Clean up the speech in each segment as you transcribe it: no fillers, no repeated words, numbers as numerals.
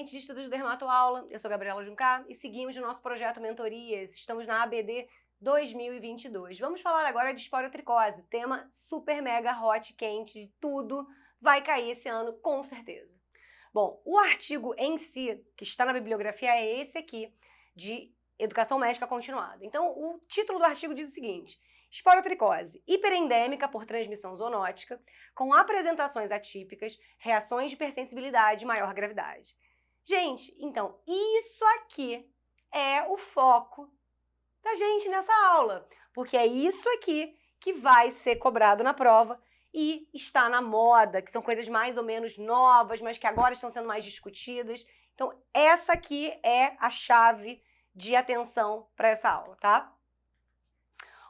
pacientes de estudos de dermatoaula. Eu sou Gabriela Juncá e seguimos o nosso projeto Mentorias. Estamos na ABD 2022. Vamos falar agora de esporotricose, tema super mega hot, quente, tudo vai cair esse ano com certeza. Bom, o artigo em si, que está na bibliografia, é esse aqui, de Educação Médica Continuada. Então, o título do artigo diz o seguinte: esporotricose, hiperendêmica por transmissão zoonótica, com apresentações atípicas, reações de hipersensibilidade e maior gravidade. Gente, então, isso aqui é o foco da gente nessa aula, porque é isso aqui que vai ser cobrado na prova e está na moda, que são coisas mais ou menos novas, mas que agora estão sendo mais discutidas. Então, essa aqui é a chave de atenção para essa aula, tá?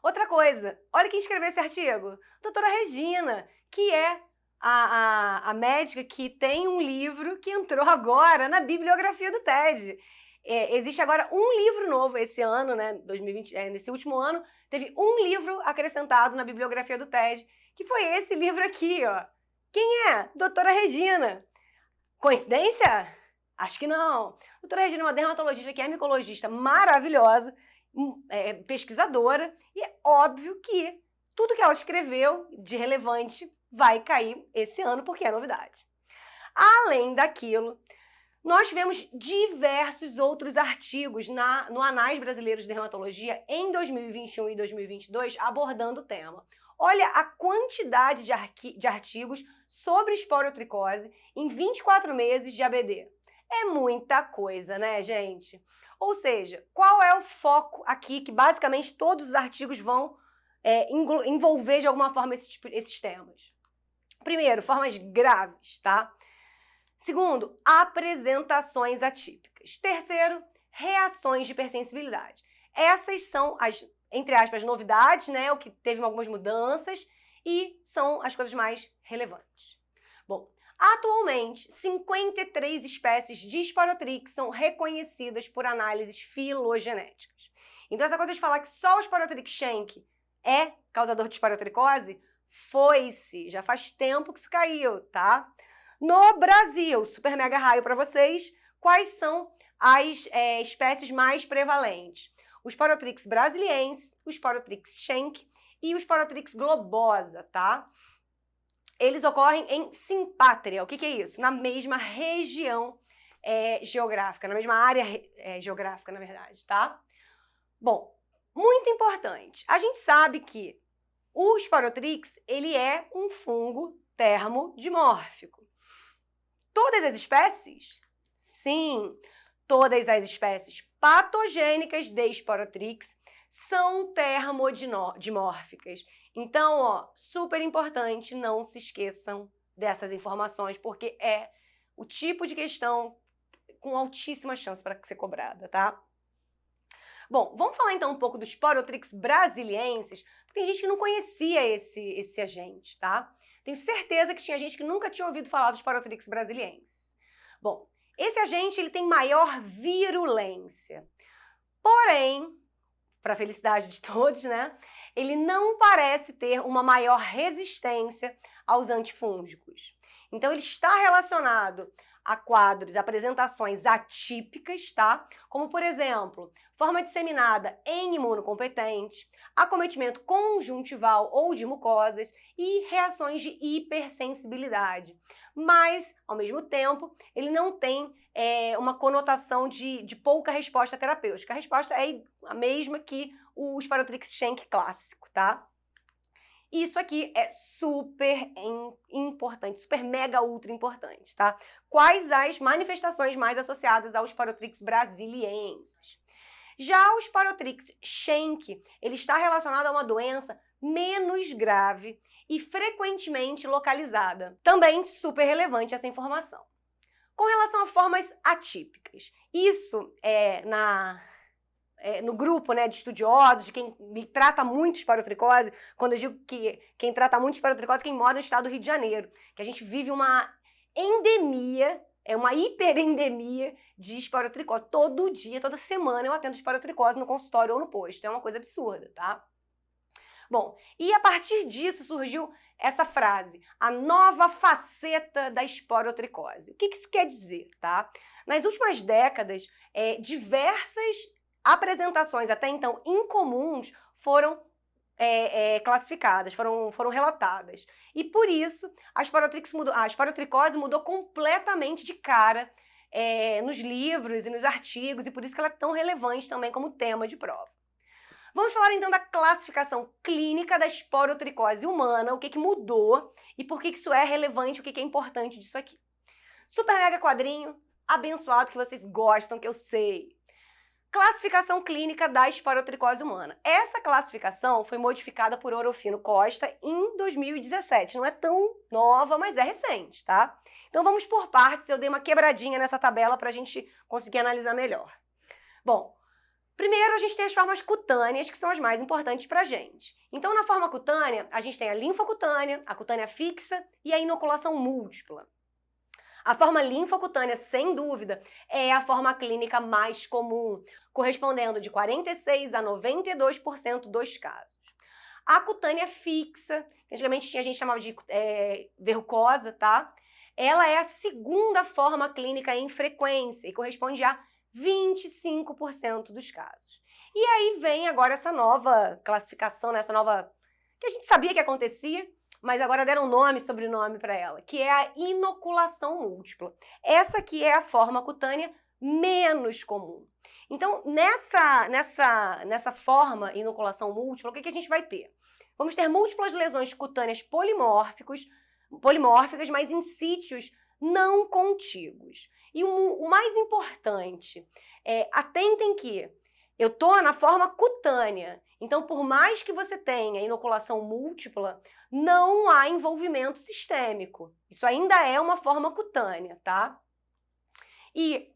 Outra coisa, olha quem escreveu esse artigo, doutora Regina, que é a médica que tem um livro que entrou agora na bibliografia do TED. Existe agora um livro novo esse ano, né, 2020, nesse último ano, teve um livro acrescentado na bibliografia do TED, que foi esse livro aqui, ó. Quem é? Doutora Regina. Coincidência? Acho que não. Doutora Regina é uma dermatologista que é micologista maravilhosa, pesquisadora, e é óbvio que tudo que ela escreveu de relevante vai cair esse ano, porque é novidade. Além daquilo, nós tivemos diversos outros artigos no Anais Brasileiros de Dermatologia em 2021 e 2022 abordando o tema. Olha a quantidade de artigos sobre esporotricose em 24 meses de ABD. É muita coisa, né, gente? Ou seja, qual é o foco aqui que basicamente todos os artigos vão envolver de alguma forma esses temas? Primeiro, formas graves, tá? Segundo, apresentações atípicas. Terceiro, reações de hipersensibilidade. Essas são as, entre aspas, novidades, né? O que teve algumas mudanças e são as coisas mais relevantes. Bom, atualmente, 53 espécies de esporotrix são reconhecidas por análises filogenéticas. Então, essa coisa de falar que só o esporotrix Schenck é causador de esporotricose, foi-se. Já faz tempo que isso caiu, tá? No Brasil, super mega raio para vocês, quais são as espécies mais prevalentes? O esporotrix brasiliensis, o esporotrix Schenck e o esporotrix globosa, tá? Eles ocorrem em simpátria. O que é isso? Na mesma região geográfica, na mesma área geográfica, na verdade, tá? Bom, muito importante. A gente sabe que o esporotrix, ele é um fungo termodimórfico. Todas as espécies? Sim, todas as espécies patogênicas de esporotrix são termodimórficas. Então, ó, super importante, não se esqueçam dessas informações, porque é o tipo de questão com altíssima chance para ser cobrada, tá? Bom, vamos falar então um pouco do esporotrix brasiliensis, porque tem gente que não conhecia esse agente, tá? Tenho certeza que tinha gente que nunca tinha ouvido falar do esporotrix brasiliensis. Bom, esse agente ele tem maior virulência, porém, para a felicidade de todos, né, ele não parece ter uma maior resistência aos antifúngicos. Então, ele está relacionado a quadros, apresentações atípicas, tá? Como, por exemplo, forma disseminada em imunocompetente, acometimento conjuntival ou de mucosas e reações de hipersensibilidade. Mas, ao mesmo tempo, ele não tem uma conotação de pouca resposta terapêutica. A resposta é a mesma que o esporotrix Schenck clássico, tá? Isso aqui é super importante, super mega ultra importante, tá? Quais as manifestações mais associadas ao esporotrix brasiliensis? Já o esporotrix Schenck, ele está relacionado a uma doença menos grave e frequentemente localizada. Também super relevante essa informação. Com relação a formas atípicas, isso no grupo, né, de estudiosos, de quem trata muito esporotricose, quando eu digo que quem trata muito esporotricose é quem mora no estado do Rio de Janeiro, que a gente vive uma endemia, uma hiperendemia de esporotricose. Todo dia, toda semana eu atendo esporotricose no consultório ou no posto. É uma coisa absurda, tá? Bom, e a partir disso surgiu essa frase, a nova faceta da esporotricose. O que isso quer dizer, tá? Nas últimas décadas, diversas apresentações até então incomuns foram classificadas, foram relatadas. E por isso, a esporotricose mudou completamente de cara nos livros e nos artigos, e por isso que ela é tão relevante também como tema de prova. Vamos falar então da classificação clínica da esporotricose humana, o que mudou e por que isso é relevante, o que é importante disso aqui. Super mega quadrinho, abençoado, que vocês gostam, que eu sei. Classificação clínica da esporotricose humana. Essa classificação foi modificada por Orofino Costa em 2017. Não é tão nova, mas é recente, tá? Então vamos por partes, eu dei uma quebradinha nessa tabela para a gente conseguir analisar melhor. Bom, primeiro a gente tem as formas cutâneas, que são as mais importantes pra gente. Então na forma cutânea, a gente tem a linfocutânea, a cutânea fixa e a inoculação múltipla. A forma linfocutânea, sem dúvida, é a forma clínica mais comum, correspondendo de 46% a 92% dos casos. A cutânea fixa, que antigamente a gente chamava de verrucosa, tá? Ela é a segunda forma clínica em frequência e corresponde a 25% dos casos. E aí vem agora essa nova classificação, né? Essa nova... que a gente sabia que acontecia, mas agora deram nome e sobrenome para ela, que é a inoculação múltipla. Essa aqui é a forma cutânea menos comum. Então, nessa forma inoculação múltipla, o que a gente vai ter? Vamos ter múltiplas lesões cutâneas polimórficas, mas em sítios não contíguos. E o mais importante, atentem que eu estou na forma cutânea, então por mais que você tenha inoculação múltipla, não há envolvimento sistêmico. Isso ainda é uma forma cutânea, tá? E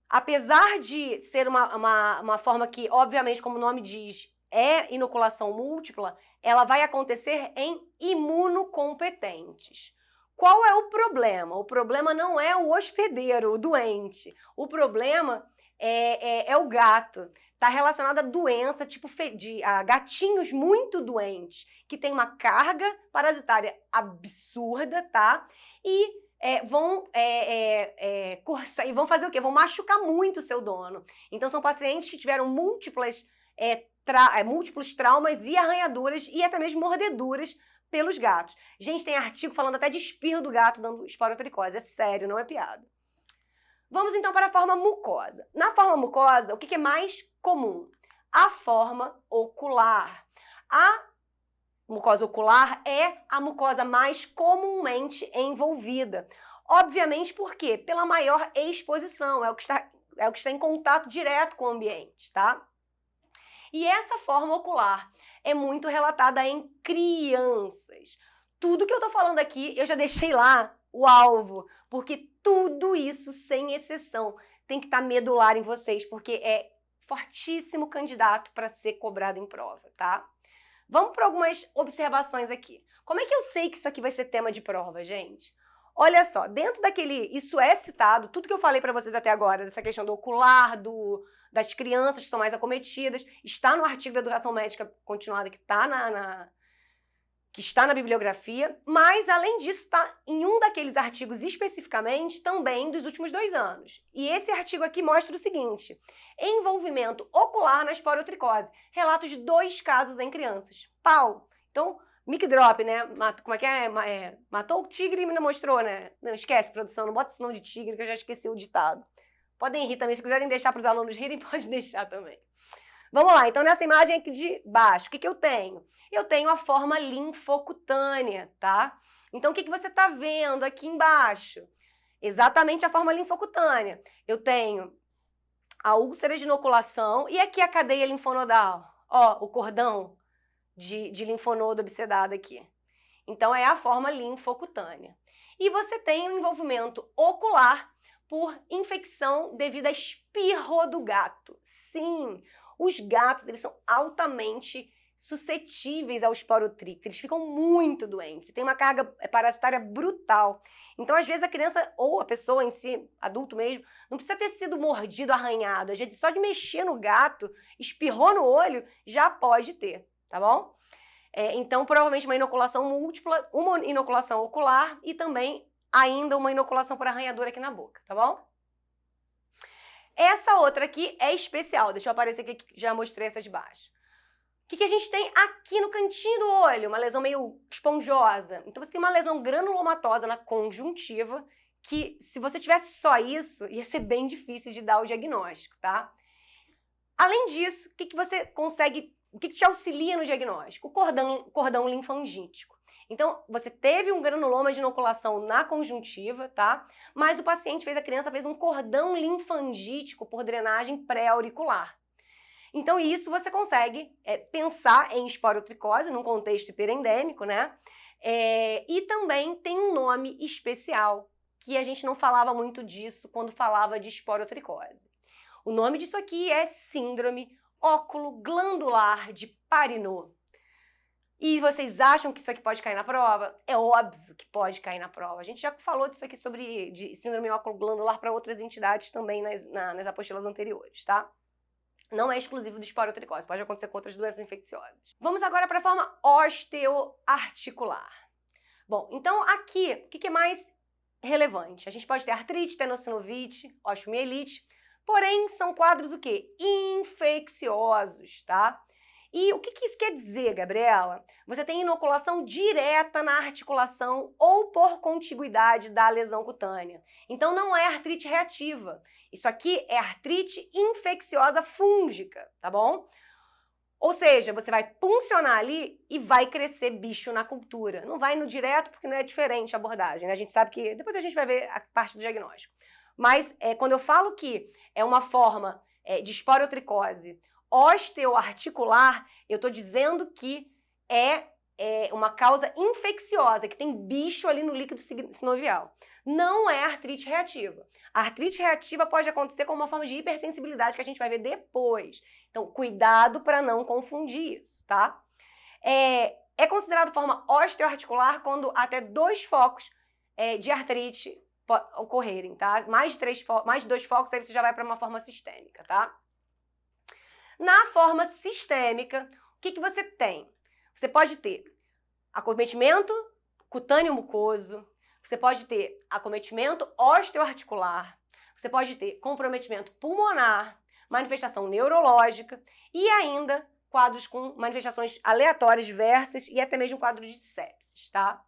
apesar de ser uma forma que, obviamente, como o nome diz, é inoculação múltipla, ela vai acontecer em imunocompetentes. Qual é o problema? O problema não é o hospedeiro, o doente. O problema é o gato. Está relacionado a doença, tipo a gatinhos muito doentes, que tem uma carga parasitária absurda, tá? E vão fazer o quê? Vão machucar muito o seu dono. Então, são pacientes que tiveram múltiplos traumas e arranhaduras e até mesmo mordeduras pelos gatos. Gente, tem artigo falando até de espirro do gato dando esporotricose. É sério, não é piada. Vamos então para a forma mucosa. Na forma mucosa, o que é mais comum? A forma ocular. A mucosa ocular é a mucosa mais comumente envolvida. Obviamente, por quê? Pela maior exposição, é o que está em contato direto com o ambiente, tá? E essa forma ocular é muito relatada em crianças. Tudo que eu tô falando aqui, eu já deixei lá o alvo, porque tudo isso, sem exceção, tem que estar medular em vocês, porque é fortíssimo candidato para ser cobrado em prova, tá? Vamos para algumas observações aqui. Como é que eu sei que isso aqui vai ser tema de prova, gente? Olha só, dentro daquele... Isso é citado, tudo que eu falei para vocês até agora, dessa questão do ocular, das crianças que são mais acometidas, está no artigo da educação médica continuada que está na bibliografia, mas, além disso, está em um daqueles artigos especificamente também dos últimos 2 anos. E esse artigo aqui mostra o seguinte: envolvimento ocular na esporotricose, relatos de 2 casos em crianças. Pau! Então, mic drop, né? Como é que é? Matou o tigre e me mostrou, né? Não, esquece, produção, não bota esse nome de tigre que eu já esqueci o ditado. Podem rir também, se quiserem deixar para os alunos rirem, pode deixar também. Vamos lá, então nessa imagem aqui de baixo, o que eu tenho? Eu tenho a forma linfocutânea, tá? Então o que você está vendo aqui embaixo? Exatamente a forma linfocutânea. Eu tenho a úlcera de inoculação e aqui a cadeia linfonodal. Ó, o cordão de linfonodo obsedado aqui. Então é a forma linfocutânea. E você tem um envolvimento ocular por infecção devido a espirro do gato. Sim, os gatos, eles são altamente suscetíveis ao esporotrix, eles ficam muito doentes, tem uma carga parasitária brutal. Então, às vezes, a criança ou a pessoa em si, adulto mesmo, não precisa ter sido mordido, arranhado. Às vezes, só de mexer no gato, espirrou no olho, já pode ter, tá bom? Então, provavelmente uma inoculação múltipla, uma inoculação ocular e também ainda uma inoculação por arranhadura aqui na boca, tá bom? Essa outra aqui é especial, deixa eu aparecer aqui que já mostrei essa de baixo. O que a gente tem aqui no cantinho do olho? Uma lesão meio esponjosa. Então, você tem uma lesão granulomatosa na conjuntiva, que se você tivesse só isso, ia ser bem difícil de dar o diagnóstico, tá? Além disso, o que você consegue, o que te auxilia no diagnóstico? O cordão linfangítico. Então, você teve um granuloma de inoculação na conjuntiva, tá? Mas a criança fez um cordão linfangítico por drenagem pré-auricular. Então, isso você consegue pensar em esporotricose num contexto hiperendêmico, né? E também tem um nome especial, que a gente não falava muito disso quando falava de esporotricose. O nome disso aqui é síndrome óculo-glandular de Parinot. E vocês acham que isso aqui pode cair na prova? É óbvio que pode cair na prova. A gente já falou disso aqui de síndrome óculo-glandular para outras entidades também nas apostilas anteriores, tá? Não é exclusivo do esporotricose, pode acontecer com outras doenças infecciosas. Vamos agora para a forma osteoarticular. Bom, então aqui, o que é mais relevante? A gente pode ter artrite, tenossinovite, osteomielite, porém são quadros o quê? Infecciosos, tá? E o que isso quer dizer, Gabriela? Você tem inoculação direta na articulação ou por contiguidade da lesão cutânea. Então não é artrite reativa. Isso aqui é artrite infecciosa fúngica, tá bom? Ou seja, você vai puncionar ali e vai crescer bicho na cultura. Não vai no direto porque não é diferente a abordagem, né? A gente sabe que... Depois a gente vai ver a parte do diagnóstico. Mas quando eu falo que é uma forma de esporotricose osteoarticular, eu estou dizendo que é uma causa infecciosa, que tem bicho ali no líquido sinovial. Não é artrite reativa. A artrite reativa pode acontecer com uma forma de hipersensibilidade que a gente vai ver depois. Então, cuidado para não confundir isso, tá? É considerado forma osteoarticular quando até 2 focos de artrite ocorrerem, tá? Mais de 2 focos, aí você já vai para uma forma sistêmica, tá? Na forma sistêmica, o que você tem? Você pode ter acometimento cutâneo mucoso, você pode ter acometimento osteoarticular, você pode ter comprometimento pulmonar, manifestação neurológica e ainda quadros com manifestações aleatórias diversas e até mesmo quadro de sepsis, tá?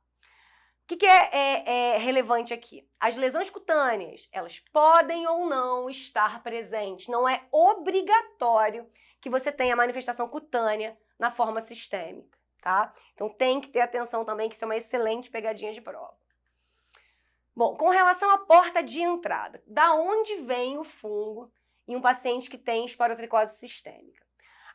O que é relevante aqui? As lesões cutâneas, elas podem ou não estar presentes. Não é obrigatório que você tenha manifestação cutânea na forma sistêmica, tá? Então tem que ter atenção também, que isso é uma excelente pegadinha de prova. Bom, com relação à porta de entrada, da onde vem o fungo em um paciente que tem esporotricose sistêmica?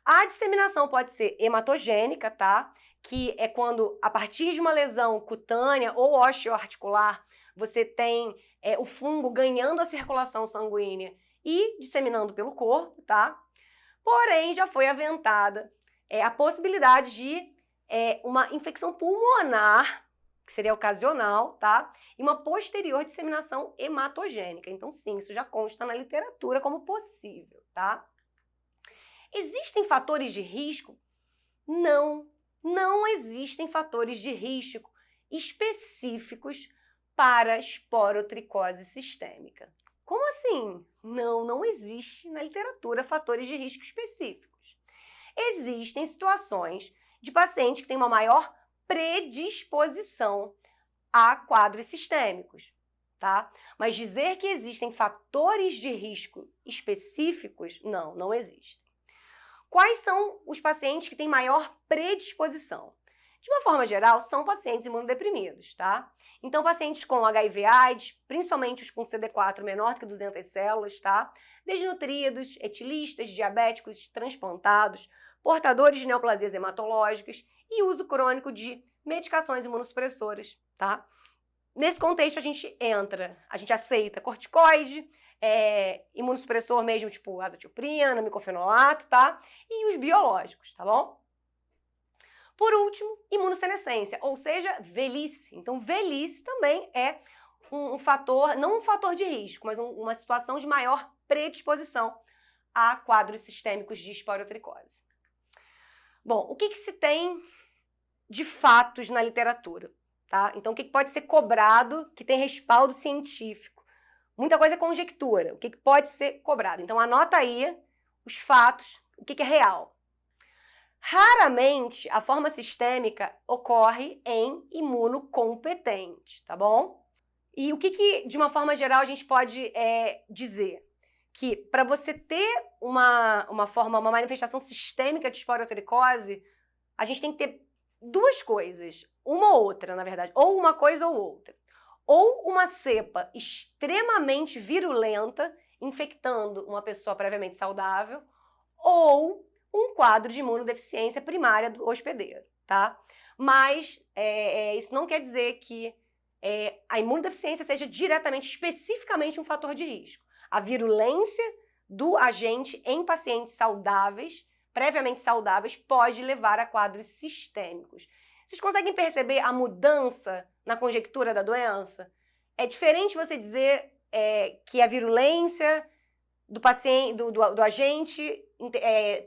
A disseminação pode ser hematogênica, tá? Que é quando, a partir de uma lesão cutânea ou osteoarticular, você tem o fungo ganhando a circulação sanguínea e disseminando pelo corpo, tá? Porém, já foi aventada a possibilidade de uma infecção pulmonar, que seria ocasional, tá? E uma posterior disseminação hematogênica. Então, sim, isso já consta na literatura como possível, tá? Existem fatores de risco? Não existem fatores de risco específicos para esporotricose sistêmica. Como assim? Não existe na literatura fatores de risco específicos. Existem situações de pacientes que têm uma maior predisposição a quadros sistêmicos, tá? Mas dizer que existem fatores de risco específicos, não existem. Quais são os pacientes que têm maior predisposição? De uma forma geral, são pacientes imunodeprimidos, tá? Então, pacientes com HIV/AIDS, principalmente os com CD4 menor do que 200 células, tá? Desnutridos, etilistas, diabéticos, transplantados, portadores de neoplasias hematológicas e uso crônico de medicações imunossupressoras, tá? Nesse contexto, a gente aceita corticoide, imunossupressor mesmo, tipo azathioprina, micofenolato, tá? E os biológicos, tá bom? Por último, imunossenescência, ou seja, velhice. Então, velhice também é um fator, não um fator de risco, mas uma situação de maior predisposição a quadros sistêmicos de esporotricose. Bom, o que se tem de fatos na literatura, tá? Então, o que pode ser cobrado que tem respaldo científico? Muita coisa é conjectura, o que pode ser cobrado. Então, anota aí os fatos, o que é real. Raramente, a forma sistêmica ocorre em imunocompetente, tá bom? E o que de uma forma geral, a gente pode dizer? Que para você ter uma manifestação sistêmica de esporotricose, a gente tem que ter duas coisas, uma ou outra, na verdade, ou uma coisa ou outra. Ou uma cepa extremamente virulenta, infectando uma pessoa previamente saudável, ou um quadro de imunodeficiência primária do hospedeiro, tá? Mas isso não quer dizer que a imunodeficiência seja diretamente, especificamente um fator de risco. A virulência do agente em pacientes saudáveis, previamente saudáveis, pode levar a quadros sistêmicos. Vocês conseguem perceber a mudança na conjectura da doença? É diferente você dizer que a virulência do paciente, do agente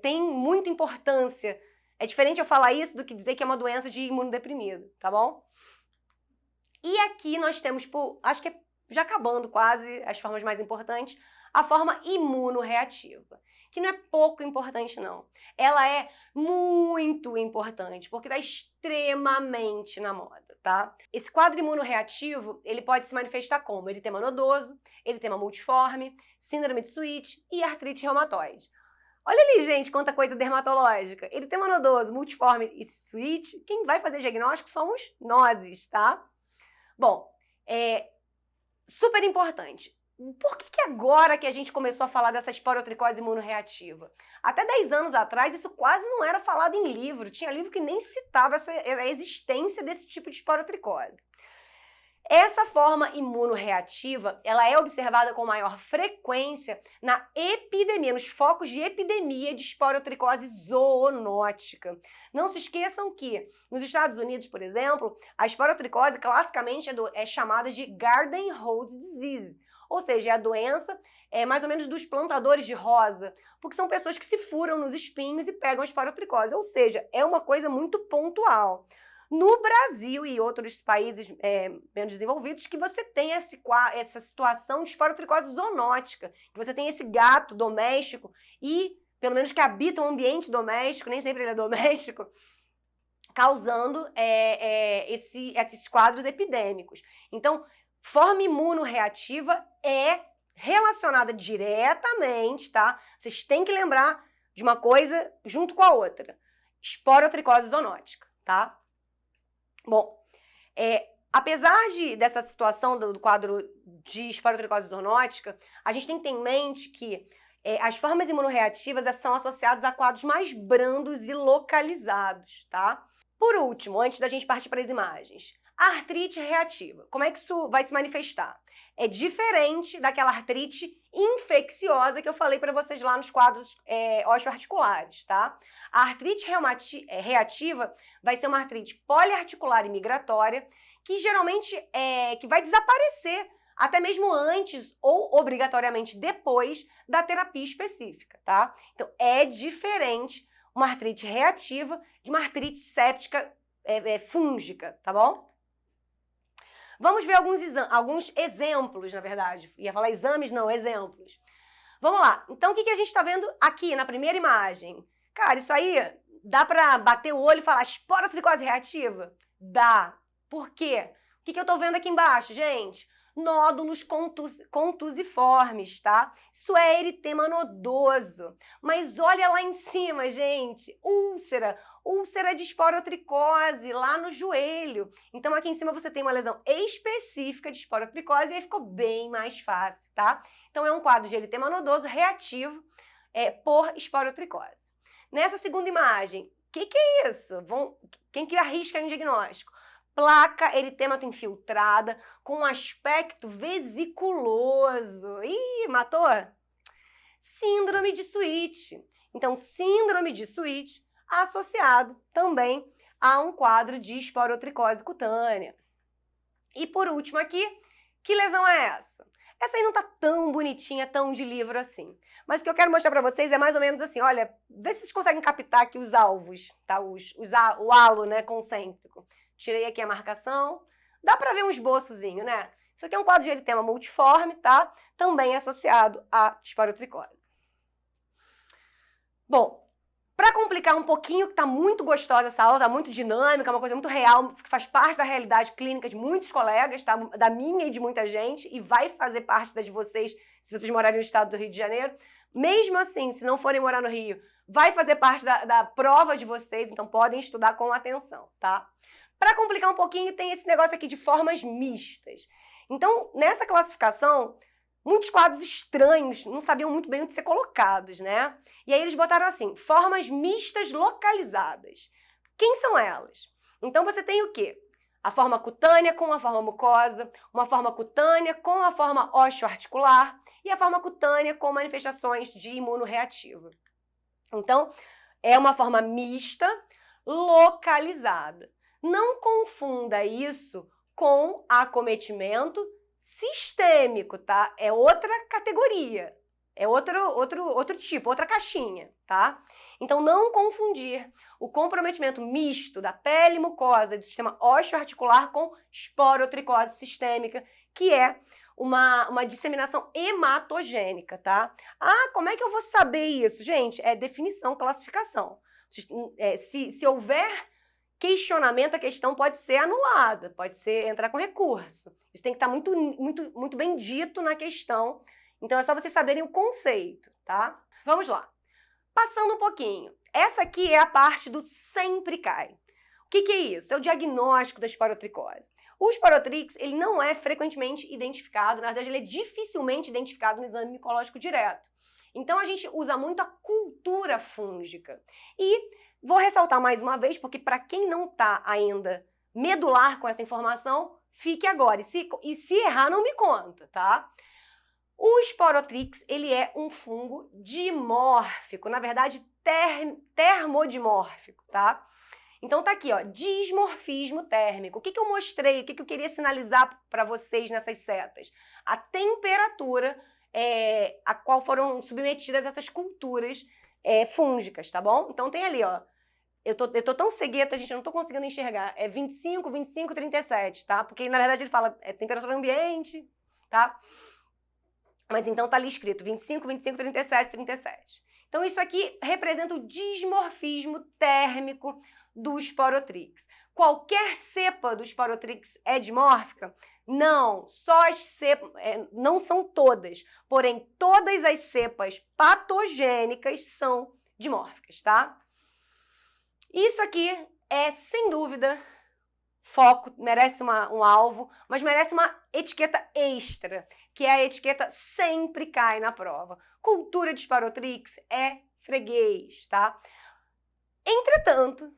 tem muita importância. É diferente eu falar isso do que dizer que é uma doença de imunodeprimido, tá bom? E aqui nós temos, acho que já acabando quase as formas mais importantes, a forma imunorreativa, que não é pouco importante não. Ela é muito importante, porque está extremamente na moda, tá? Esse quadro imunorreativo, ele pode se manifestar como eritema nodoso, eritema multiforme, síndrome de Sweet e artrite reumatoide. Olha ali, gente, quanta coisa dermatológica. Eritema nodoso, multiforme e Sweet, quem vai fazer diagnóstico somos nós, tá? Bom, super importante. Por que agora que a gente começou a falar dessa esporotricose imunorreativa? Até 10 anos atrás, isso quase não era falado em livro. Tinha livro que nem citava a existência desse tipo de esporotricose. Essa forma imunorreativa, ela é observada com maior frequência na epidemia, nos focos de epidemia de esporotricose zoonótica. Não se esqueçam que, nos Estados Unidos, por exemplo, a esporotricose classicamente é chamada de Garden Hose Disease, ou seja, é a doença mais ou menos dos plantadores de rosa, porque são pessoas que se furam nos espinhos e pegam a esporotricose, ou seja, é uma coisa muito pontual. No Brasil e outros países menos desenvolvidos, que você tem essa situação de esporotricose zoonótica, que você tem esse gato doméstico e, pelo menos que habita um ambiente doméstico, nem sempre ele é doméstico, causando esses quadros epidêmicos. Então, forma imunorreativa é relacionada diretamente, tá? Vocês têm que lembrar de uma coisa junto com a outra. Esporotricose zoonótica, tá? Bom, apesar dessa situação do quadro de esporotricose zoonótica, a gente tem que ter em mente que as formas imunorreativas são associadas a quadros mais brandos e localizados, tá? Por último, antes da gente partir para as imagens, a artrite reativa. Como é que isso vai se manifestar? É diferente daquela artrite infecciosa que eu falei para vocês lá nos quadros osteoarticulares, tá? A artrite reativa vai ser uma artrite poliarticular e migratória que geralmente que vai desaparecer até mesmo antes ou obrigatoriamente depois da terapia específica, tá? Então, é diferente uma artrite reativa de uma artrite séptica fúngica, tá bom? Vamos ver alguns exemplos, na verdade. Ia falar exames, não, exemplos. Vamos lá. Então, o que a gente está vendo aqui na primeira imagem? Cara, isso aí dá para bater o olho e falar esporotricose reativa? Dá. Por quê? O que eu estou vendo aqui embaixo, gente? Nódulos contusiformes, tá? Isso é eritema nodoso. Mas olha lá em cima, gente, úlcera de esporotricose lá no joelho. Então aqui em cima você tem uma lesão específica de esporotricose e aí ficou bem mais fácil, tá? Então é um quadro de eritema nodoso reativo por esporotricose. Nessa segunda imagem, o que é isso? Quem que arrisca um diagnóstico? Placa eritemato infiltrada com um aspecto vesiculoso. Ih, matou? Síndrome de Sweet. Então, síndrome de Sweet associado também a um quadro de esporotricose cutânea. E por último aqui, que lesão é essa? Essa aí não tá tão bonitinha, tão de livro assim. Mas o que eu quero mostrar pra vocês é mais ou menos assim, olha, vê se vocês conseguem captar aqui os alvos, tá? O halo, né, concêntrico. Tirei aqui a marcação. Dá pra ver um esboçozinho, né? Isso aqui é um quadro de eritema multiforme, tá? Também associado à esporotricose. Bom, para complicar um pouquinho, que tá muito gostosa essa aula, tá muito dinâmica, uma coisa muito real, que faz parte da realidade clínica de muitos colegas, tá? Da minha e de muita gente, e vai fazer parte da de vocês, se vocês morarem no estado do Rio de Janeiro. Mesmo assim, se não forem morar no Rio, vai fazer parte da prova de vocês, então podem estudar com atenção, tá? Para complicar um pouquinho, tem esse negócio aqui de formas mistas. Então, nessa classificação, muitos quadros estranhos não sabiam muito bem onde ser colocados, né? E aí eles botaram assim, formas mistas localizadas. Quem são elas? Então você tem o quê? A forma cutânea com a forma mucosa, uma forma cutânea com a forma osteoarticular e a forma cutânea com manifestações de imunorreativa. Então, é uma forma mista localizada. Não confunda isso com acometimento sistêmico, tá? É outra categoria, é outro tipo, outra caixinha, tá? Então, não confundir o comprometimento misto da pele mucosa do sistema osteoarticular com esporotricose sistêmica, que é uma disseminação hematogênica, tá? Ah, como é que eu vou saber isso? Gente, é definição, classificação. Se houver questionamento, a questão pode ser anulada, pode ser entrar com recurso. Isso tem que estar muito bem dito na questão. Então é só vocês saberem o conceito, tá? Vamos lá. Passando um pouquinho. Essa aqui é a parte do sempre cai. O que é isso? É o diagnóstico da esporotricose. O esporotrix, ele não é frequentemente identificado, na verdade ele é dificilmente identificado no exame micológico direto. Então a gente usa muito a cultura fúngica. E vou ressaltar mais uma vez, porque para quem não está ainda medular com essa informação, fique agora. E se errar, não me conta, tá? O esporotrix, ele é um fungo dimórfico, na verdade, termodimórfico, tá? Então tá aqui, ó, dismorfismo térmico. O que eu mostrei, o que eu queria sinalizar para vocês nessas setas? A temperatura a qual foram submetidas essas culturas fúngicas, tá bom? Então tem ali, ó, eu tô tão cegueta, gente, eu não tô conseguindo enxergar. É 25, 25, 37, tá? Porque, na verdade, ele fala temperatura ambiente, tá? Mas então tá ali escrito 25, 25, 37, 37. Então isso aqui representa o dismorfismo térmico do esporotrix. Qualquer cepa do esporotrix é dimórfica? Não, só as cepas, não são todas, porém todas as cepas patogênicas são dimórficas, tá? Isso aqui é, sem dúvida, foco, merece um alvo, mas merece uma etiqueta extra, que é a etiqueta sempre cai na prova. Cultura de esporotrix é freguês, tá? Entretanto,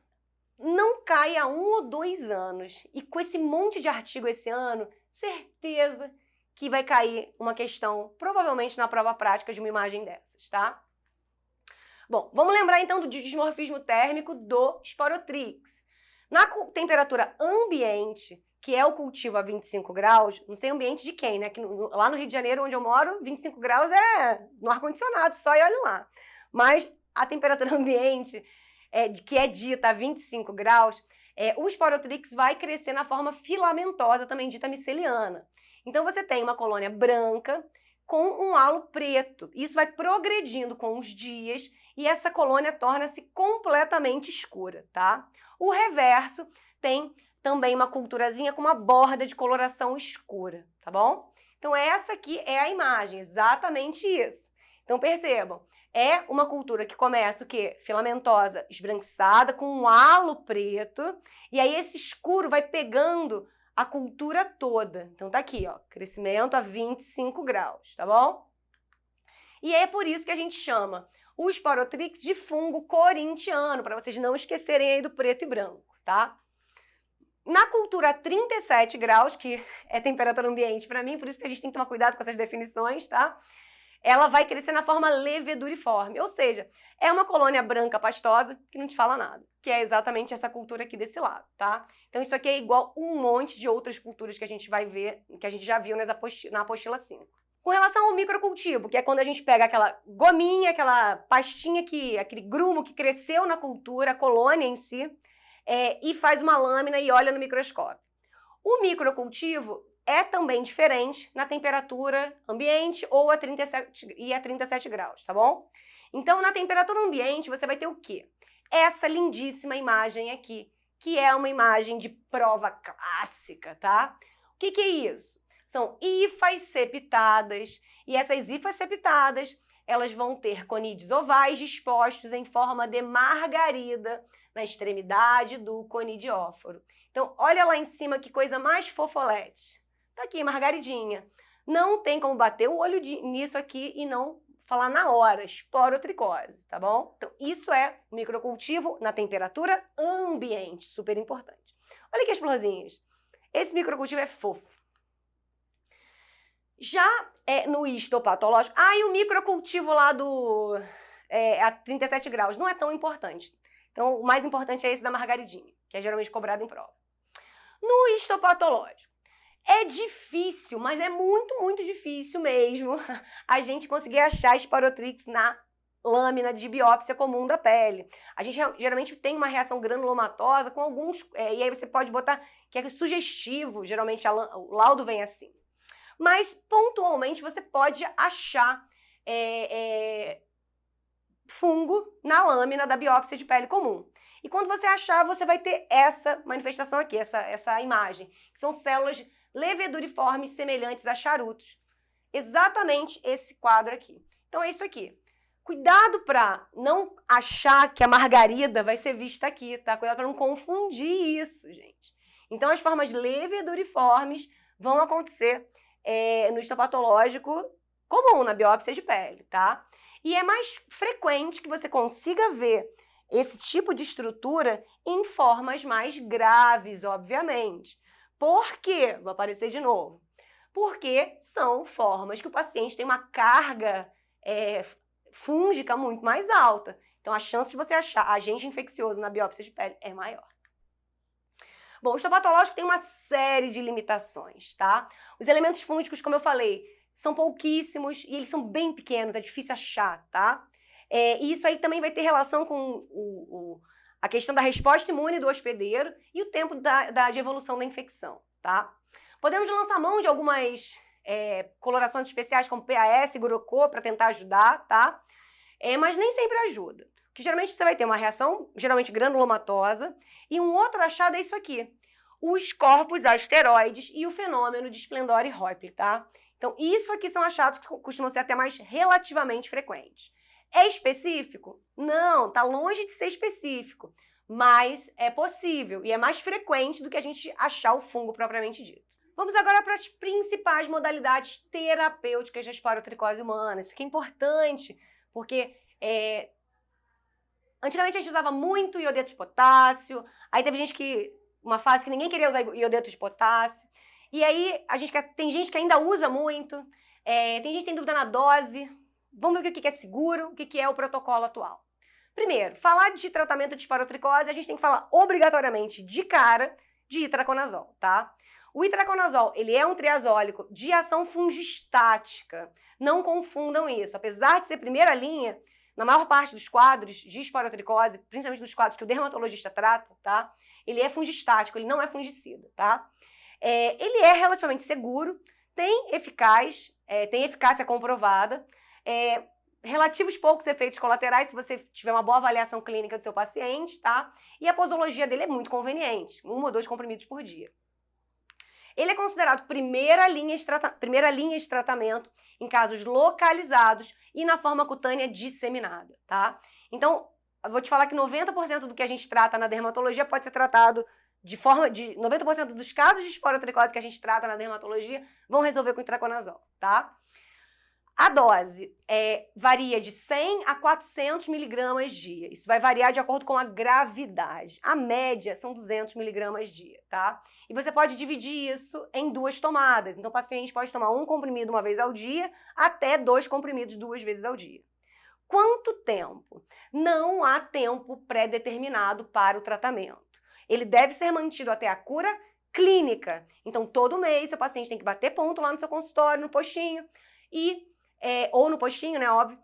não cai há 1 ou 2 anos. E com esse monte de artigo esse ano, certeza que vai cair uma questão, provavelmente na prova prática de uma imagem dessas, tá? Bom, vamos lembrar então do dismorfismo térmico do esporotrix. Na temperatura ambiente, que é o cultivo a 25 graus, não sei ambiente de quem, né? Lá no Rio de Janeiro, onde eu moro, 25 graus é no ar-condicionado, só e olha lá. Mas a temperatura ambiente, que é dita a 25 graus, o esporotrix vai crescer na forma filamentosa, também dita miceliana. Então você tem uma colônia branca com um halo preto. Isso vai progredindo com os dias e essa colônia torna-se completamente escura, tá? O reverso tem também uma culturazinha com uma borda de coloração escura, tá bom? Então essa aqui é a imagem, exatamente isso. Então percebam, é uma cultura que começa o quê? Filamentosa, esbranquiçada, com um halo preto, e aí esse escuro vai pegando a cultura toda. Então tá aqui, ó, crescimento a 25 graus, tá bom? E é por isso que a gente chama o esporotrix de fungo corintiano, para vocês não esquecerem aí do preto e branco, tá? Na cultura a 37 graus, que é temperatura ambiente para mim, por isso que a gente tem que tomar cuidado com essas definições, tá? Ela vai crescer na forma leveduriforme, ou seja, é uma colônia branca pastosa que não te fala nada, que é exatamente essa cultura aqui desse lado, tá? Então isso aqui é igual um monte de outras culturas que a gente vai ver, que a gente já viu na apostila 5. Com relação ao microcultivo, que é quando a gente pega aquela gominha, aquela pastinha, aquele grumo que cresceu na cultura, a colônia em si, e faz uma lâmina e olha no microscópio. O microcultivo é também diferente na temperatura ambiente ou a 37 graus, tá bom? Então, na temperatura ambiente, você vai ter o quê? Essa lindíssima imagem aqui, que é uma imagem de prova clássica, tá? O que é isso? São hifas septadas, e essas hifas septadas, elas vão ter conídeos ovais dispostos em forma de margarida na extremidade do conidióforo. Então, olha lá em cima que coisa mais fofolete. Tá aqui, margaridinha. Não tem como bater o olho nisso aqui e não falar na hora, esporotricose, tá bom? Então, isso é microcultivo na temperatura ambiente, super importante. Olha aqui as florzinhas. Esse microcultivo é fofo. Já no histopatológico, e o microcultivo lá a 37 graus não é tão importante. Então, o mais importante é esse da margaridinha, que é geralmente cobrado em prova. No histopatológico, é difícil, mas é muito, muito difícil mesmo a gente conseguir achar Sporotrix na lâmina de biópsia comum da pele. A gente geralmente tem uma reação granulomatosa com alguns, e aí você pode botar que é sugestivo, geralmente o laudo vem assim. Mas, pontualmente, você pode achar fungo na lâmina da biópsia de pele comum. E quando você achar, você vai ter essa manifestação aqui, essa imagem, que são células leveduriformes semelhantes a charutos. Exatamente esse quadro aqui. Então, é isso aqui. Cuidado para não achar que a margarida vai ser vista aqui, tá? Cuidado para não confundir isso, gente. Então, as formas leveduriformes vão acontecer no histopatológico comum, na biópsia de pele, tá? E é mais frequente que você consiga ver esse tipo de estrutura em formas mais graves, obviamente. Por quê? Vou aparecer de novo. Porque são formas que o paciente tem uma carga fúngica muito mais alta. Então, a chance de você achar agente infeccioso na biópsia de pele é maior. Bom, o histopatológico tem uma série de limitações, tá? Os elementos fúngicos, como eu falei, são pouquíssimos e eles são bem pequenos, é difícil achar, tá? E isso aí também vai ter relação com a questão da resposta imune do hospedeiro e o tempo de evolução da infecção, tá? Podemos lançar mão de algumas colorações especiais como PAS e Gurocô para tentar ajudar, tá? Mas nem sempre ajuda. Que geralmente você vai ter uma reação, geralmente granulomatosa, e um outro achado é isso aqui, os corpos asteroides e o fenômeno de Splendor e Hoyle, tá? Então, isso aqui são achados que costumam ser até mais relativamente frequentes. É específico? Não, tá longe de ser específico, mas é possível e é mais frequente do que a gente achar o fungo propriamente dito. Vamos agora para as principais modalidades terapêuticas da esporotricose humana. Isso aqui é importante, porque antigamente a gente usava muito iodeto de potássio, aí teve uma fase que ninguém queria usar iodeto de potássio, e aí tem gente que ainda usa muito, tem gente que tem dúvida na dose. Vamos ver o que é seguro, o que é o protocolo atual. Primeiro, falar de tratamento de esporotricose, a gente tem que falar obrigatoriamente de cara de itraconazol, tá? O itraconazol, ele é um triazólico de ação fungistática. Não confundam isso. Apesar de ser primeira linha, na maior parte dos quadros de esporotricose, principalmente nos quadros que o dermatologista trata, tá? Ele é fungistático, ele não é fungicida, tá? Ele é relativamente seguro, tem eficácia comprovada, relativos poucos efeitos colaterais se você tiver uma boa avaliação clínica do seu paciente, tá? E a posologia dele é muito conveniente, 1 ou 2 comprimidos por dia. Ele é considerado primeira linha de tratamento em casos localizados e na forma cutânea disseminada, tá? Então, eu vou te falar que 90% do que a gente trata na dermatologia pode ser tratado 90% dos casos de esporotricose que a gente trata na dermatologia vão resolver com itraconazol, tá? A dose varia de 100 a 400 miligramas dia. Isso vai variar de acordo com a gravidade. A média são 200 miligramas dia, tá? E você pode dividir isso em 2 tomadas. Então, o paciente pode tomar 1 comprimido uma vez ao dia, até 2 comprimidos 2 vezes ao dia. Quanto tempo? Não há tempo pré-determinado para o tratamento. Ele deve ser mantido até a cura clínica. Então, todo mês, seu paciente tem que bater ponto lá no seu consultório, no postinho, ou no postinho, né, óbvio,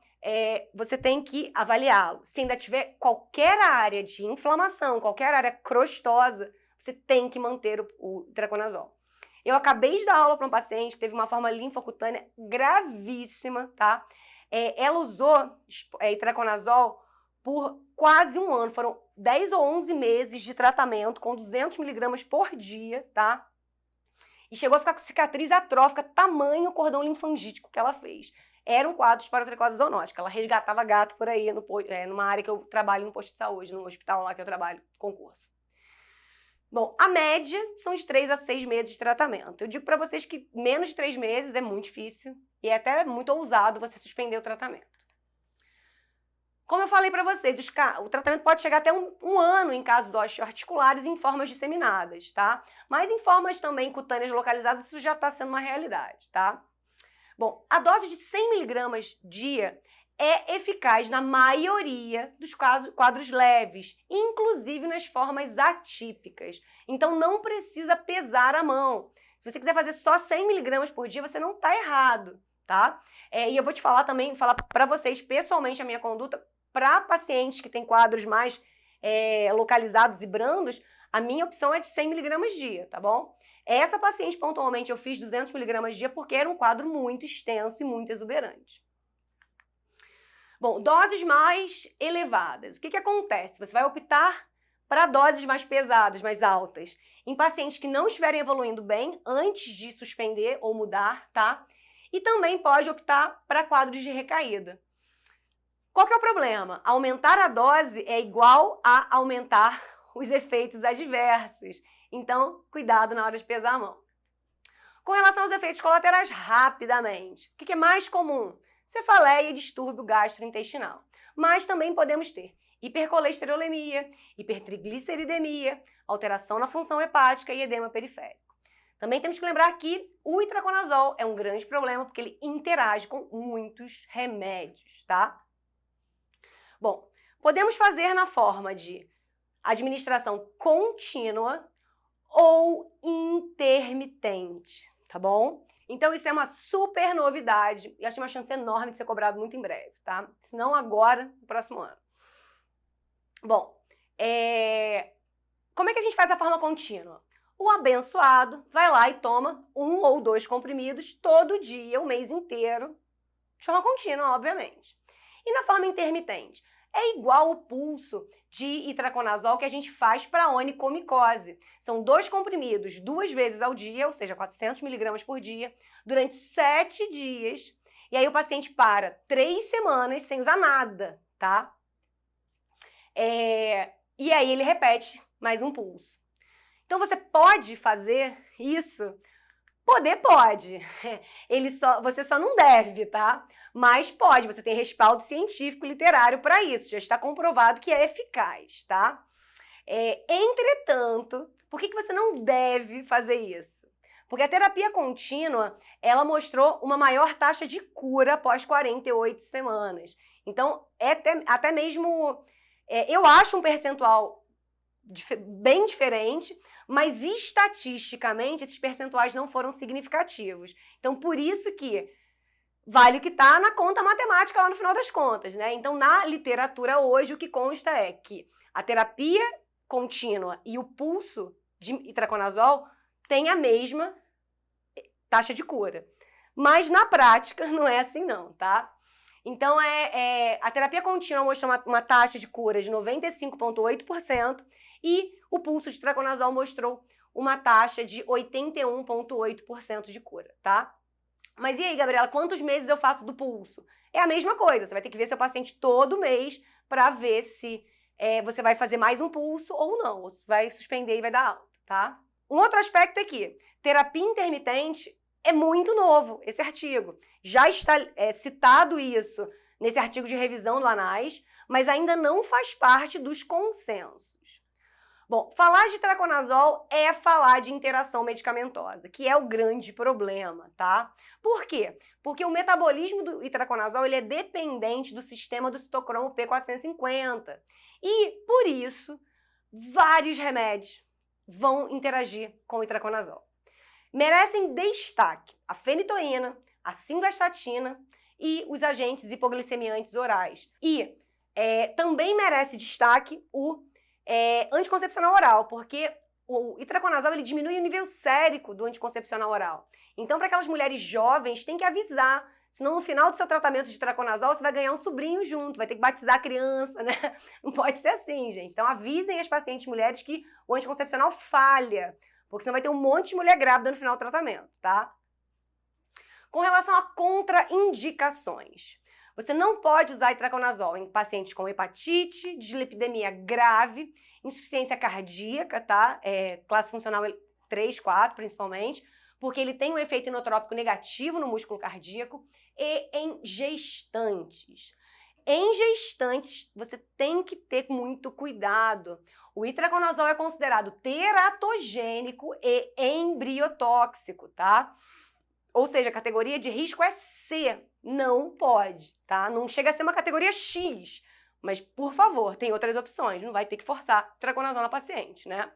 você tem que avaliá-lo. Se ainda tiver qualquer área de inflamação, qualquer área crostosa, você tem que manter o itraconazol. Eu acabei de dar aula para um paciente que teve uma forma linfocutânea gravíssima, tá? Ela usou itraconazol por quase um ano, foram 10 ou 11 meses de tratamento com 200 miligramas por dia, tá? E chegou a ficar com cicatriz atrófica, tamanho cordão linfangítico que ela fez. Era um quadro de esporotricose zoonótica. Ela resgatava gato por aí, numa área que eu trabalho no posto de saúde, no hospital lá que eu trabalho, concurso. Bom, a média são de 3 a 6 meses de tratamento. Eu digo para vocês que menos de 3 meses é muito difícil e é até muito ousado você suspender o tratamento. Como eu falei para vocês, o tratamento pode chegar até um ano em casos osteoarticulares em formas disseminadas, tá? Mas em formas também cutâneas localizadas, isso já está sendo uma realidade, tá? Bom, a dose de 100 miligramas dia é eficaz na maioria dos quadros leves, inclusive nas formas atípicas. Então, não precisa pesar a mão. Se você quiser fazer só 100 miligramas por dia, você não está errado, tá? E eu vou te falar também, falar para vocês pessoalmente a minha conduta para pacientes que têm quadros mais localizados e brandos, a minha opção é de 100 miligramas dia, tá bom? Essa paciente, pontualmente, eu fiz 200 miligramas dia porque era um quadro muito extenso e muito exuberante. Bom, doses mais elevadas. O que acontece? Você vai optar para doses mais pesadas, mais altas, em pacientes que não estiverem evoluindo bem antes de suspender ou mudar, tá? E também pode optar para quadros de recaída. Qual que é o problema? Aumentar a dose é igual a aumentar os efeitos adversos. Então, cuidado na hora de pesar a mão. Com relação aos efeitos colaterais, rapidamente. O que é mais comum? Cefaleia e distúrbio gastrointestinal. Mas também podemos ter hipercolesterolemia, hipertrigliceridemia, alteração na função hepática e edema periférico. Também temos que lembrar que o itraconazol é um grande problema porque ele interage com muitos remédios, tá? Bom, podemos fazer na forma de administração contínua ou intermitente, tá bom? Então isso é uma super novidade e acho uma chance enorme de ser cobrado muito em breve, tá? Se não agora, no próximo ano. Bom, como é que a gente faz a forma contínua? O abençoado vai lá e toma 1 ou 2 comprimidos todo dia, o mês inteiro, de forma contínua, obviamente. E na forma intermitente? É igual o pulso de itraconazol que a gente faz para onicomicose. São 2 comprimidos 2 vezes ao dia, ou seja, 400 miligramas por dia, durante 7 dias. E aí o paciente para 3 semanas sem usar nada, tá? E aí ele repete mais um pulso. Então você pode fazer isso? Pode. Você só não deve, tá? Mas pode, você tem respaldo científico e literário para isso, já está comprovado que é eficaz, tá? Entretanto, por que você não deve fazer isso? Porque a terapia contínua, ela mostrou uma maior taxa de cura após 48 semanas. Então, até mesmo, eu acho um percentual bem diferente, mas estatisticamente esses percentuais não foram significativos. Então, por isso que vale o que está na conta matemática lá no final das contas, né? Então, na literatura hoje, o que consta é que a terapia contínua e o pulso de itraconazol têm a mesma taxa de cura. Mas, na prática, não é assim não, tá? Então, a terapia contínua mostrou uma taxa de cura de 95,8% e o pulso de itraconazol mostrou uma taxa de 81,8% de cura, tá? Mas e aí, Gabriela, quantos meses eu faço do pulso? É a mesma coisa, você vai ter que ver seu paciente todo mês para ver se você vai fazer mais um pulso ou não, ou se vai suspender e vai dar alta, tá? Um outro aspecto é que terapia intermitente é muito novo, esse artigo. Já está citado isso nesse artigo de revisão do ANAS, mas ainda não faz parte dos consensos. Bom, falar de itraconazol é falar de interação medicamentosa, que é o grande problema, tá? Por quê? Porque o metabolismo do itraconazol ele é dependente do sistema do citocromo P450. E, por isso, vários remédios vão interagir com o itraconazol. Merecem destaque a fenitoína, a simvastatina e os agentes hipoglicemiantes orais. E também merece destaque o anticoncepcional oral, porque o itraconazol ele diminui o nível sérico do anticoncepcional oral. Então, para aquelas mulheres jovens, tem que avisar. Senão, no final do seu tratamento de itraconazol, você vai ganhar um sobrinho junto, vai ter que batizar a criança, né? Não pode ser assim, gente. Então, avisem as pacientes mulheres que o anticoncepcional falha, porque senão vai ter um monte de mulher grávida no final do tratamento, tá? Com relação a contraindicações, você não pode usar itraconazol em pacientes com hepatite, dislipidemia grave, insuficiência cardíaca, tá? Classe funcional 3, 4, principalmente, porque ele tem um efeito inotrópico negativo no músculo cardíaco, e em gestantes. Em gestantes, você tem que ter muito cuidado. O itraconazol é considerado teratogênico e embriotóxico, tá? Ou seja, a categoria de risco é C, não pode, tá? Não chega a ser uma categoria X, mas, por favor, tem outras opções, não vai ter que forçar itraconazol na paciente, né?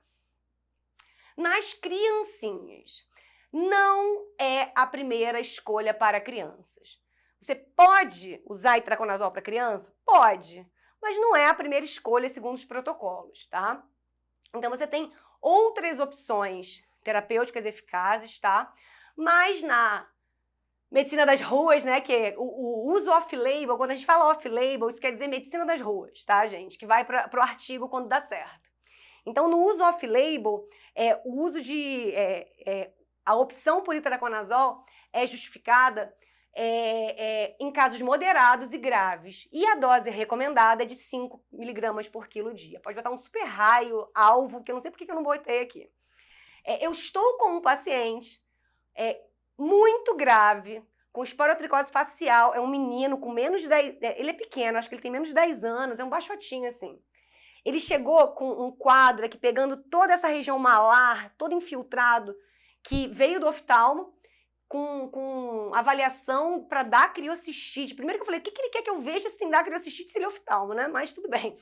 Nas criancinhas, não é a primeira escolha para crianças. Você pode usar itraconazol para criança? Pode, mas não é a primeira escolha segundo os protocolos, tá? Então, você tem outras opções terapêuticas eficazes, tá? Mas na medicina das ruas, né, que é o uso off-label, quando a gente fala off-label, isso quer dizer medicina das ruas, tá, gente? Que vai para o artigo quando dá certo. Então, no uso off-label, o uso de... a opção por itraconazol é justificada em casos moderados e graves. E a dose recomendada é de 5 mg por quilo dia. Pode botar um super raio, alvo, que eu não sei por que eu não botei aqui. Eu estou com um paciente muito grave, com esporotricose facial, é um menino com menos de 10... ele é pequeno, acho que ele tem menos de 10 anos, é um baixotinho assim. Ele chegou com um quadro aqui, pegando toda essa região malar, todo infiltrado, que veio do oftalmo, com avaliação para dar criocistite. Primeiro que eu falei, o que ele quer que eu veja se tem dar criocistite se ele é oftalmo, né? Mas tudo bem.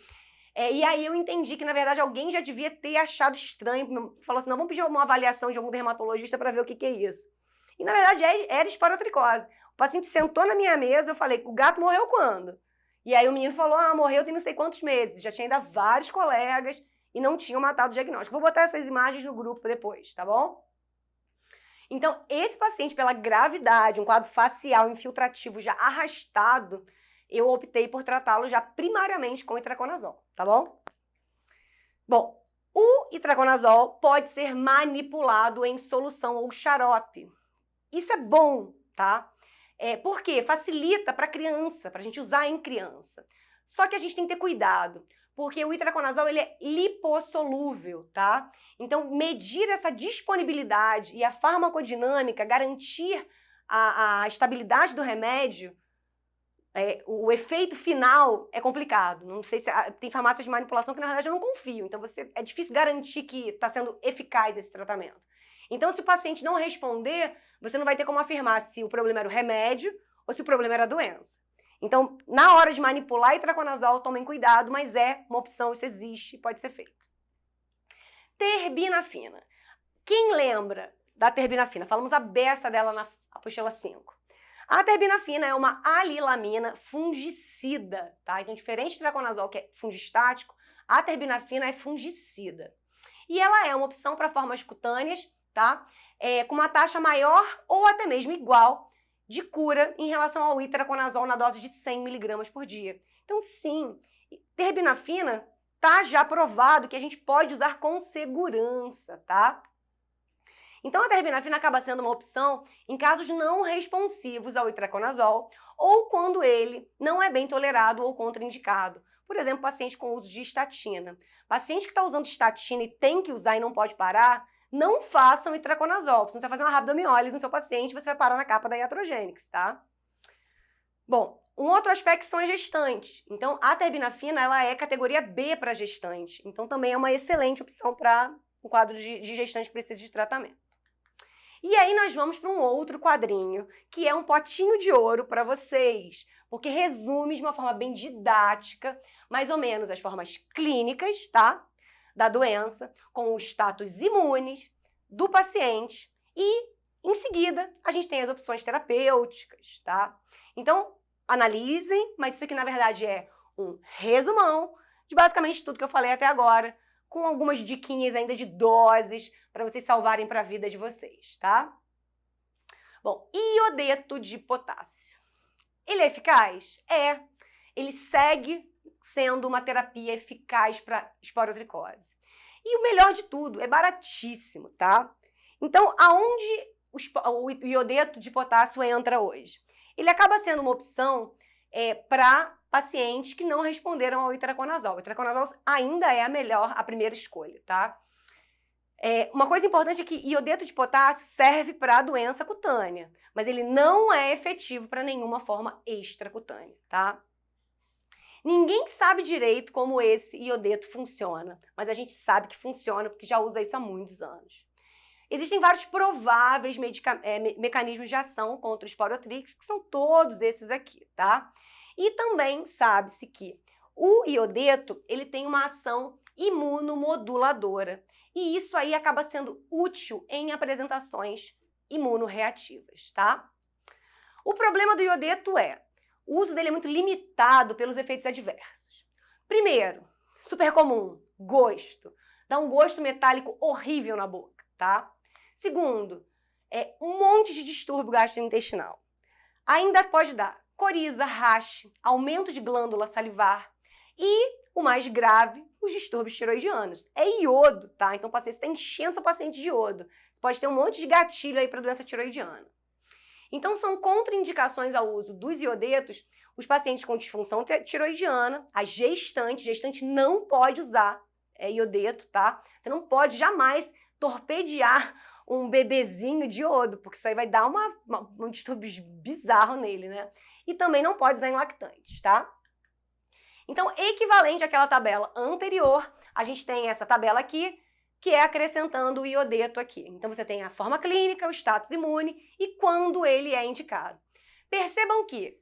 E aí eu entendi que, na verdade, alguém já devia ter achado estranho, falou assim, não, vamos pedir uma avaliação de algum dermatologista para ver o que é isso. E, na verdade, era esporotricose. O paciente sentou na minha mesa, eu falei, o gato morreu quando? E aí o menino falou, morreu tem não sei quantos meses. Já tinha ainda vários colegas e não tinham matado o diagnóstico. Vou botar essas imagens no grupo depois, tá bom? Então, esse paciente, pela gravidade, um quadro facial infiltrativo já arrastado, eu optei por tratá-lo já primariamente com itraconazol, tá bom? Bom, o itraconazol pode ser manipulado em solução ou xarope. Isso é bom, tá? Porque facilita para criança, para a gente usar em criança. Só que a gente tem que ter cuidado, porque o itraconazol ele é lipossolúvel, tá? Então, medir essa disponibilidade e a farmacodinâmica, garantir a estabilidade do remédio, o efeito final é complicado. Não sei se tem farmácias de manipulação que, na verdade, eu não confio. Então, é difícil garantir que está sendo eficaz esse tratamento. Então, se o paciente não responder, você não vai ter como afirmar se o problema era o remédio ou se o problema era a doença. Então, na hora de manipular itraconazol, tomem cuidado, mas é uma opção, isso existe, pode ser feito. Terbinafina. Quem lembra da terbinafina? Falamos a beça dela na apostila 5. A terbinafina é uma alilamina fungicida, tá? Então, diferente do itraconazol, que é fungistático, a terbinafina é fungicida. E ela é uma opção para formas cutâneas, tá? Com uma taxa maior ou até mesmo igual de cura em relação ao itraconazol na dose de 100 mg por dia. Então, sim, terbinafina tá já provado que a gente pode usar com segurança, tá? Então, a terbinafina acaba sendo uma opção em casos não responsivos ao itraconazol ou quando ele não é bem tolerado ou contraindicado. Por exemplo, paciente com uso de estatina. Paciente que está usando estatina e tem que usar e não pode parar, não façam itraconazol. Se você vai fazer uma rabdomiólise no seu paciente, você vai parar na capa da Iatrogenics, tá? Bom, um outro aspecto são as gestantes. Então, a terbinafina, ela é categoria B para gestante. Então, também é uma excelente opção para um quadro de gestante que precisa de tratamento. E aí nós vamos para um outro quadrinho, que é um potinho de ouro para vocês, porque resume de uma forma bem didática, mais ou menos as formas clínicas, tá? Da doença, com os status imunes do paciente e Em seguida, a gente tem as opções terapêuticas, tá? Então, analisem, mas isso aqui na verdade é um resumão de basicamente tudo que eu falei até agora, com algumas diquinhas ainda de doses para vocês salvarem para a vida de vocês, tá? Bom, iodeto de potássio. Ele é eficaz? É. Ele segue sendo uma terapia eficaz para esporotricose. E o melhor de tudo, é baratíssimo, tá? Então, aonde o iodeto de potássio entra hoje? Ele acaba sendo uma opção para pacientes que não responderam ao itraconazol. O itraconazol ainda é a primeira escolha, tá? Uma coisa importante é que iodeto de potássio serve para doença cutânea, mas ele não é efetivo para nenhuma forma extracutânea, tá? Ninguém sabe direito como esse iodeto funciona, mas a gente sabe que funciona porque já usa isso há muitos anos. Existem vários prováveis mecanismos de ação contra o esporotrix, que são todos esses aqui, tá? E também sabe-se que o iodeto, ele tem uma ação imunomoduladora, e isso aí acaba sendo útil em apresentações imunorreativas, tá? O problema do iodeto o uso dele é muito limitado pelos efeitos adversos. Primeiro, super comum, gosto. Dá um gosto metálico horrível na boca, tá? Segundo, um monte de distúrbio gastrointestinal. Ainda pode dar coriza, rache, aumento de glândula salivar e, o mais grave, os distúrbios tiroidianos. É iodo, tá? Então, você está enchendo seu paciente de iodo. Você pode ter um monte de gatilho aí para doença tiroidiana. Então, são contraindicações ao uso dos iodetos os pacientes com disfunção tiroidiana, a gestante não pode usar iodeto, tá? Você não pode jamais torpedear um bebezinho de iodo, porque isso aí vai dar um distúrbio bizarro nele, né? E também não pode usar em lactantes, tá? Então, equivalente àquela tabela anterior, a gente tem essa tabela aqui, que é acrescentando o iodeto aqui. Então, você tem a forma clínica, o status imune e quando ele é indicado. Percebam que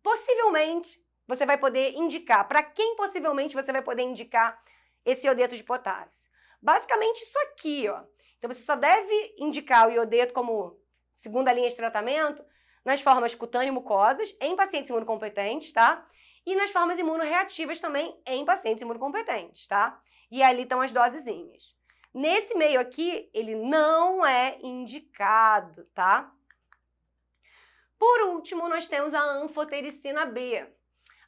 possivelmente você vai poder indicar, para quem possivelmente você vai poder indicar esse iodeto de potássio? Basicamente isso aqui, ó. Então, você só deve indicar o iodeto como segunda linha de tratamento nas formas cutânea e mucosas, em pacientes imunocompetentes, tá? E nas formas imunorreativas também em pacientes imunocompetentes, tá? E ali estão as dosezinhas. Nesse meio aqui, ele não é indicado, tá? Por último, nós temos a anfotericina B.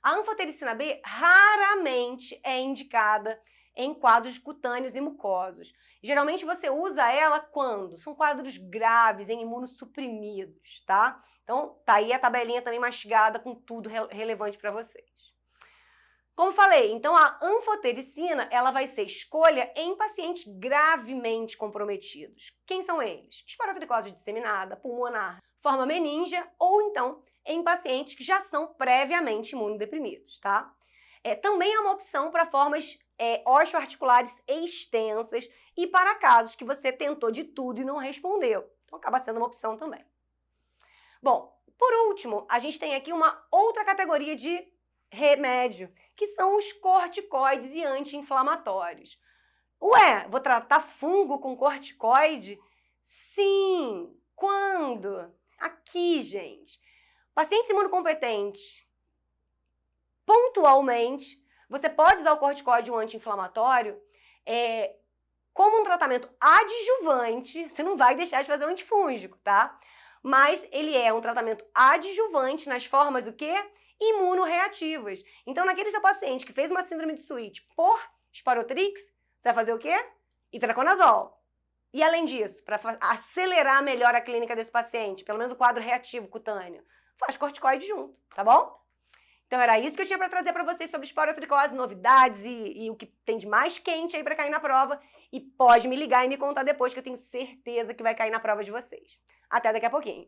A anfotericina B raramente é indicada em quadros cutâneos e mucosos. Geralmente você usa ela quando? São quadros graves, em imunossuprimidos, tá? Então, tá aí a tabelinha também mastigada com tudo relevante para vocês. Como falei, então a anfotericina, ela vai ser escolha em pacientes gravemente comprometidos. Quem são eles? Esporotricose disseminada, pulmonar, forma meningea ou então em pacientes que já são previamente imunodeprimidos, tá? Também é uma opção para formas osteoarticulares extensas e para casos que você tentou de tudo e não respondeu. Então acaba sendo uma opção também. Bom, por último, a gente tem aqui uma outra categoria de remédio, que são os corticoides e anti-inflamatórios. Ué, vou tratar fungo com corticoide? Sim! Quando? Aqui, gente. Pacientes imunocompetentes, pontualmente, você pode usar o corticoide ou anti-inflamatório como um tratamento adjuvante. Você não vai deixar de fazer um antifúngico, tá? Mas ele é um tratamento adjuvante nas formas, o quê? Imunorreativas. Então, naquele seu paciente que fez uma síndrome de Switch por esporotrix, você vai fazer o quê? Itraconazol. E além disso, para acelerar melhor a clínica desse paciente, pelo menos o quadro reativo cutâneo, faz corticoide junto, tá bom? Então era isso que eu tinha para trazer para vocês sobre esporotricose, novidades e o que tem de mais quente aí para cair na prova. E pode me ligar e me contar depois, que eu tenho certeza que vai cair na prova de vocês. Até daqui a pouquinho.